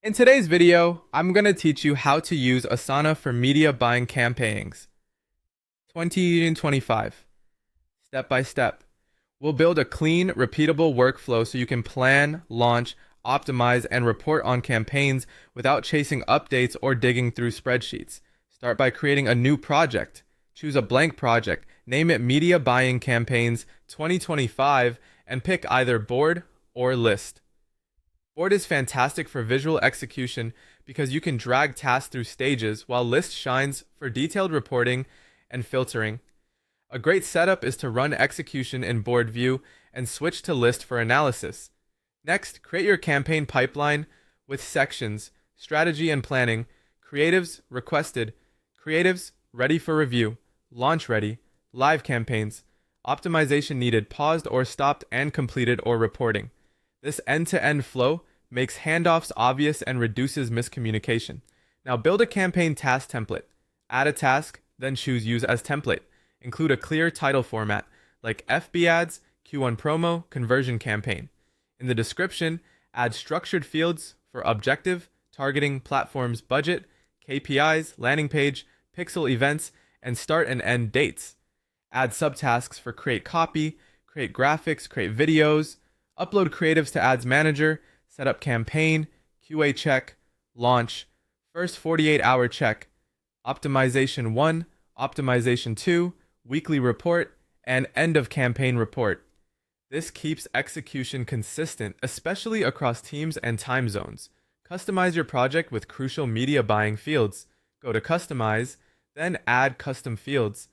In today's video, I'm going to teach you how to use Asana for media buying campaigns 2025, step by step. We'll build a clean, repeatable workflow so you can plan, launch, optimize, and report on campaigns without chasing updates or digging through spreadsheets. Start by creating a new project. Choose a blank project, name it Media Buying Campaigns 2025, and pick either board or list. Board is fantastic for visual execution because you can drag tasks through stages, while list shines for detailed reporting and filtering. A great setup is to run execution in board view and switch to list for analysis. Next, create your campaign pipeline with sections, strategy and planning, creatives requested, creatives ready for review, launch ready, live campaigns, optimization needed, paused or stopped, and completed or reporting. This end-to-end flow makes handoffs obvious and reduces miscommunication. Now build a campaign task template. Add a task, then choose Use as Template. Include a clear title format like FB ads, Q1 promo, conversion campaign. In the description, add structured fields for objective, targeting, platforms, budget, KPIs, landing page, pixel events, and start and end dates. Add subtasks for create copy, create graphics, create videos, upload creatives to Ads Manager, set up campaign, QA check, launch, first 48-hour check, optimization 1, optimization 2, weekly report, and end of campaign report. This keeps execution consistent, especially across teams and time zones. Customize your project with crucial media buying fields. Go to Customize, then Add Custom Fields.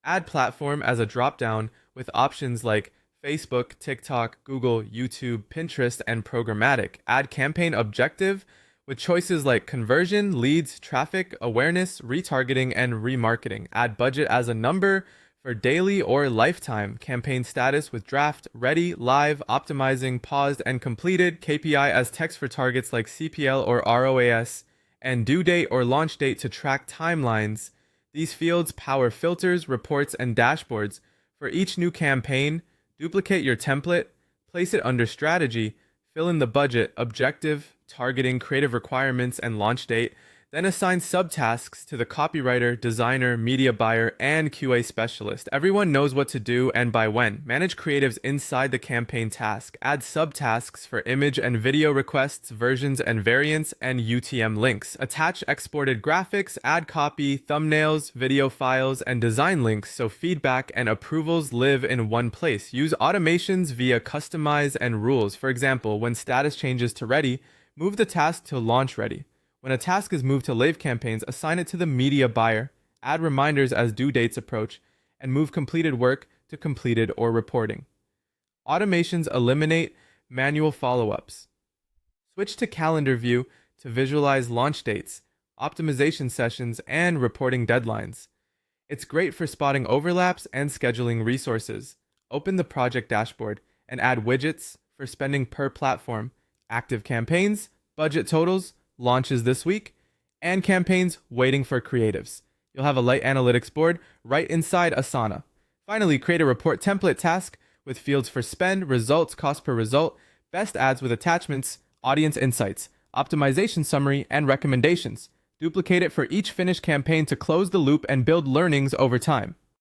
Add Platform as a dropdown with options like Facebook, TikTok, Google, YouTube, Pinterest, and programmatic. Add campaign objective with choices like conversion, leads, traffic, awareness, retargeting, and remarketing. Add budget as a number for daily or lifetime. Campaign status with draft, ready, live, optimizing, paused, and completed. KPI as text for targets like CPL or ROAS, and due date or launch date to track timelines. These fields power filters, reports, and dashboards. For each new campaign, duplicate your template, place it under strategy, fill in the budget, objective, targeting, creative requirements, and launch date, then assign subtasks to the copywriter, designer, media buyer, and QA specialist. Everyone knows what to do and by when. Manage creatives inside the campaign task. Add subtasks for image and video requests, versions and variants, and UTM links. Attach exported graphics, add copy, thumbnails, video files, and design links so feedback and approvals live in one place. Use automations via customize and rules. For example, when status changes to ready, move the task to launch ready. When a task is moved to live campaigns, assign it to the media buyer, add reminders as due dates approach, and move completed work to completed or reporting. Automations eliminate manual follow-ups. Switch to calendar view to visualize launch dates, optimization sessions, and reporting deadlines. It's great for spotting overlaps and scheduling resources. Open the project dashboard and add widgets for spending per platform, active campaigns, budget totals, launches this week, and campaigns waiting for creatives. You'll have a light analytics board right inside Asana. Finally, create a report template task with fields for spend, results, cost per result, best ads with attachments, audience insights, optimization summary, and recommendations. Duplicate it for each finished campaign to close the loop and build learnings over time.